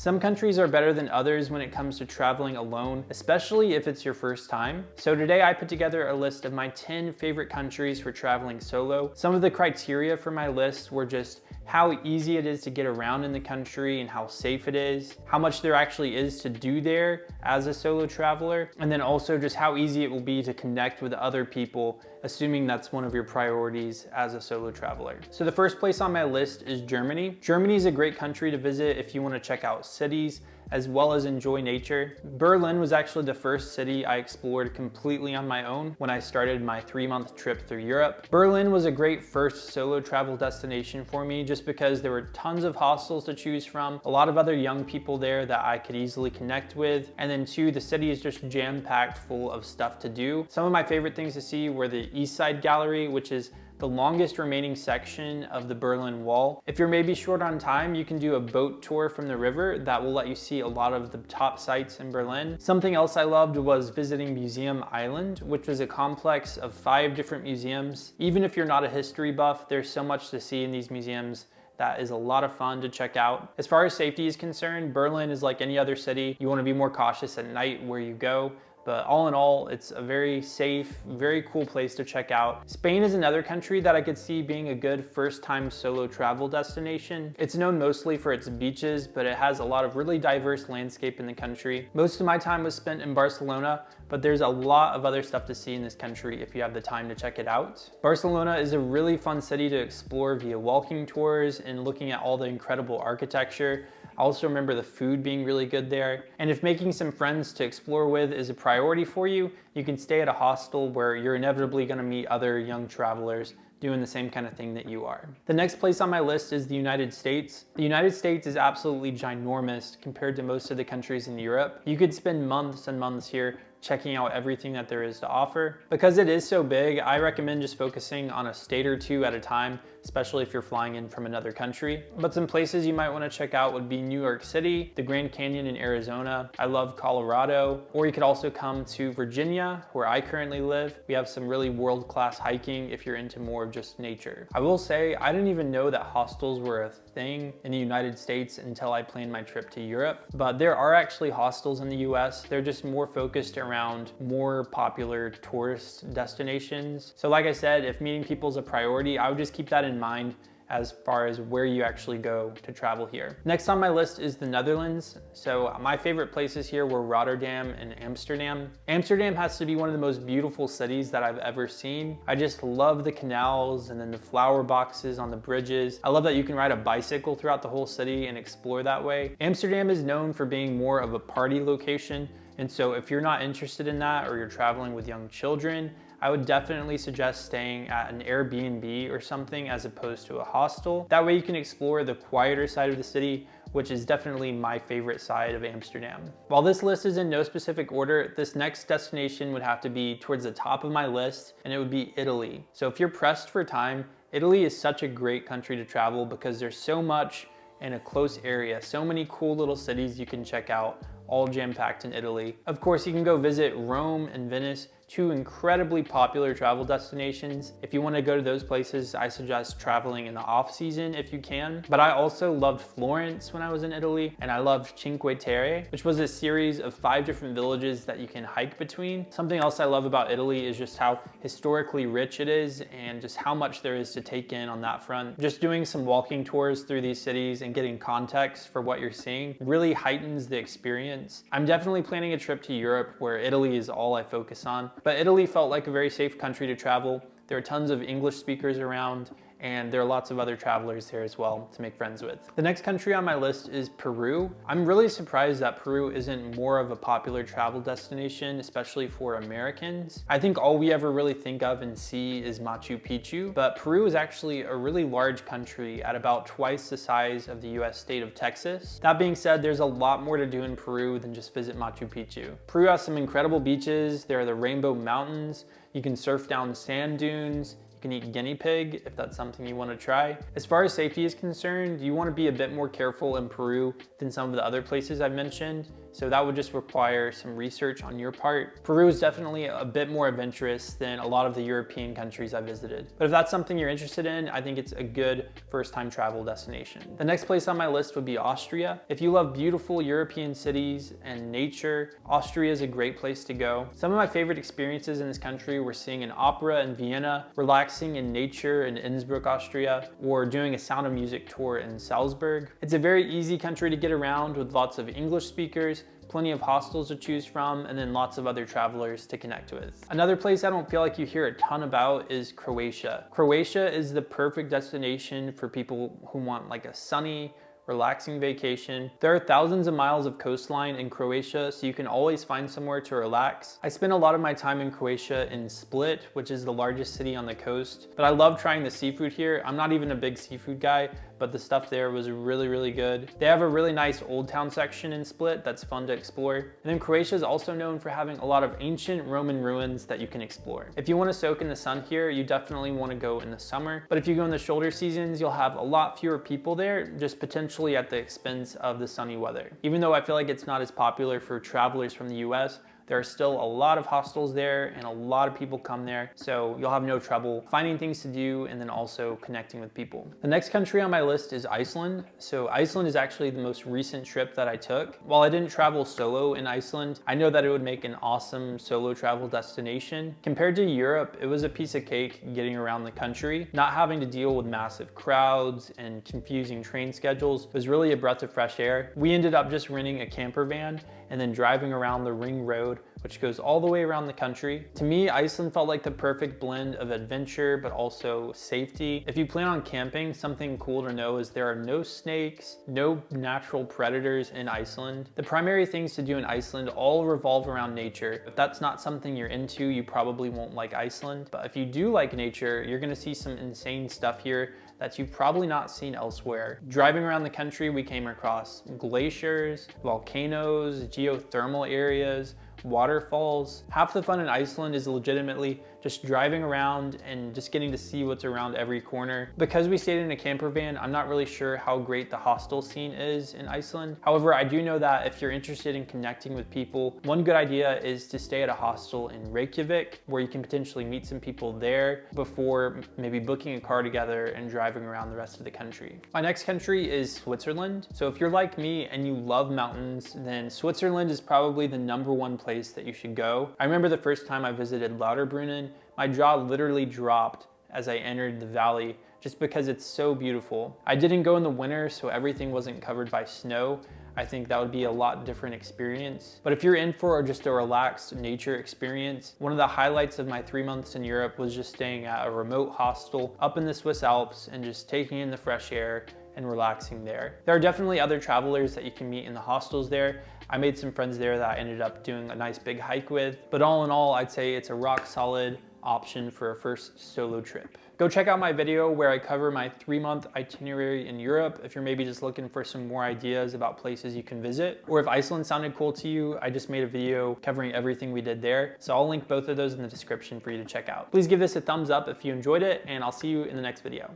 Some countries are better than others when it comes to traveling alone, especially if it's your first time. So today I put together a list of my 10 favorite countries for traveling solo. Some of the criteria for my list were just how easy it is to get around in the country and how safe it is, how much there actually is to do there as a solo traveler, and then also just how easy it will be to connect with other people, assuming that's one of your priorities as a solo traveler. So the first place on my list is Germany. Germany is a great country to visit if you want to check out cities as well as enjoy nature. Berlin was actually the first city I explored completely on my own when I started my 3-month trip through Europe. Berlin was a great first solo travel destination for me just because there were tons of hostels to choose from, a lot of other young people there that I could easily connect with, and then two, the city is just jam-packed full of stuff to do. Some of my favorite things to see were the East Side Gallery, which is the longest remaining section of the Berlin Wall. If you're maybe short on time, you can do a boat tour from the river that will let you see a lot of the top sites in Berlin. Something else I loved was visiting Museum Island, which was a complex of 5 different museums. Even if you're not a history buff, there's so much to see in these museums that is a lot of fun to check out. As far as safety is concerned, Berlin is like any other city. You want to be more cautious at night where you go. But all in all, it's a very safe, very cool place to check out. Spain is another country that I could see being a good first-time solo travel destination. It's known mostly for its beaches, but it has a lot of really diverse landscape in the country. Most of my time was spent in Barcelona, but there's a lot of other stuff to see in this country if you have the time to check it out. Barcelona is a really fun city to explore via walking tours and looking at all the incredible architecture. I also remember the food being really good there. And if making some friends to explore with is a priority for you, you can stay at a hostel where you're inevitably gonna meet other young travelers doing the same kind of thing that you are. The next place on my list is the United States. The United States is absolutely ginormous compared to most of the countries in Europe. You could spend months and months here checking out everything that there is to offer. Because it is so big, I recommend just focusing on a state or two at a time, especially if you're flying in from another country. But some places you might want to check out would be New York City, the Grand Canyon in Arizona. I love Colorado. Or you could also come to Virginia, where I currently live. We have some really world-class hiking if you're into more of just nature. I will say, I didn't even know that hostels were a thing in the United States until I planned my trip to Europe. But there are actually hostels in the US. They're just more focused around more popular tourist destinations. So like I said, if meeting people is a priority, I would just keep that in mind as far as where you actually go to travel here. Next on my list is the Netherlands. So my favorite places here were Rotterdam and Amsterdam. Amsterdam has to be one of the most beautiful cities that I've ever seen. I just love the canals and then the flower boxes on the bridges. I love that you can ride a bicycle throughout the whole city and explore that way. Amsterdam is known for being more of a party location. And so if you're not interested in that or you're traveling with young children, I would definitely suggest staying at an Airbnb or something as opposed to a hostel. That way you can explore the quieter side of the city, which is definitely my favorite side of Amsterdam. While this list is in no specific order, this next destination would have to be towards the top of my list, and it would be Italy. So if you're pressed for time, Italy is such a great country to travel because there's so much in a close area, so many cool little cities you can check out, all jam-packed in Italy. Of course, you can go visit Rome and Venice, 2 incredibly popular travel destinations. If you want to go to those places, I suggest traveling in the off season if you can. But I also loved Florence when I was in Italy, and I loved Cinque Terre, which was a series of 5 different villages that you can hike between. Something else I love about Italy is just how historically rich it is and just how much there is to take in on that front. Just doing some walking tours through these cities and getting context for what you're seeing really heightens the experience. I'm definitely planning a trip to Europe where Italy is all I focus on. But Italy felt like a very safe country to travel. There are tons of English speakers around, and there are lots of other travelers here as well to make friends with. The next country on my list is Peru. I'm really surprised that Peru isn't more of a popular travel destination, especially for Americans. I think all we ever really think of and see is Machu Picchu, but Peru is actually a really large country at about twice the size of the US state of Texas. That being said, there's a lot more to do in Peru than just visit Machu Picchu. Peru has some incredible beaches. There are the Rainbow Mountains. You can surf down sand dunes. can eat guinea pig if that's something you want to try. As far as safety is concerned, you want to be a bit more careful in Peru than some of the other places I've mentioned. So that would just require some research on your part. Peru is definitely a bit more adventurous than a lot of the European countries I visited. But if that's something you're interested in, I think it's a good first-time travel destination. The next place on my list would be Austria. If you love beautiful European cities and nature, Austria is a great place to go. Some of my favorite experiences in this country were seeing an opera in Vienna, relaxing in nature in Innsbruck, Austria, or doing a Sound of Music tour in Salzburg. It's a very easy country to get around with lots of English speakers, plenty of hostels to choose from, and then lots of other travelers to connect with. Another place I don't feel like you hear a ton about is Croatia. Croatia is the perfect destination for people who want like a sunny, relaxing vacation. There are thousands of miles of coastline in Croatia, so you can always find somewhere to relax. I spent a lot of my time in Croatia in Split, which is the largest city on the coast, but I love trying the seafood here. I'm not even a big seafood guy, but the stuff there was really, really good. They have a really nice old town section in Split that's fun to explore. And then Croatia is also known for having a lot of ancient Roman ruins that you can explore. If you want to soak in the sun here, you definitely want to go in the summer. But if you go in the shoulder seasons, you'll have a lot fewer people there, just potentially at the expense of the sunny weather. Even though I feel like it's not as popular for travelers from the US, there are still a lot of hostels there and a lot of people come there, so you'll have no trouble finding things to do and then also connecting with people. The next country on my list is Iceland. So Iceland is actually the most recent trip that I took. While I didn't travel solo in Iceland, I know that it would make an awesome solo travel destination. Compared to Europe, it was a piece of cake getting around the country. Not having to deal with massive crowds and confusing train schedules was really a breath of fresh air. We ended up just renting a camper van and then driving around the ring road, which goes all the way around the country. To me, Iceland felt like the perfect blend of adventure, but also safety. If you plan on camping, something cool to know is there are no snakes, no natural predators in Iceland. The primary things to do in Iceland all revolve around nature. If that's not something you're into, you probably won't like Iceland. But if you do like nature, you're gonna see some insane stuff here that you've probably not seen elsewhere. Driving around the country, we came across glaciers, volcanoes, geothermal areas, waterfalls. Half the fun in Iceland is legitimately just driving around and just getting to see what's around every corner. Because we stayed in a camper van, I'm not really sure how great the hostel scene is in Iceland. However, I do know that if you're interested in connecting with people, one good idea is to stay at a hostel in Reykjavik, where you can potentially meet some people there before maybe booking a car together and driving around the rest of the country. My next country is Switzerland. So if you're like me and you love mountains, then Switzerland is probably the #1 place that you should go. I remember the first time I visited Lauterbrunnen, my jaw literally dropped as I entered the valley just because it's so beautiful. I didn't go in the winter, so everything wasn't covered by snow. I think that would be a lot different experience. But if you're in for just a relaxed nature experience, one of the highlights of my 3 months in Europe was just staying at a remote hostel up in the Swiss Alps and just taking in the fresh air and relaxing there. There are definitely other travelers that you can meet in the hostels there. I made some friends there that I ended up doing a nice big hike with. But all in all, I'd say it's a rock solid option for a first solo trip. Go check out my video where I cover my 3-month itinerary in Europe if you're maybe just looking for some more ideas about places you can visit. Or if Iceland sounded cool to you, I just made a video covering everything we did there. So I'll link both of those in the description for you to check out. Please give this a thumbs up if you enjoyed it, and I'll see you in the next video.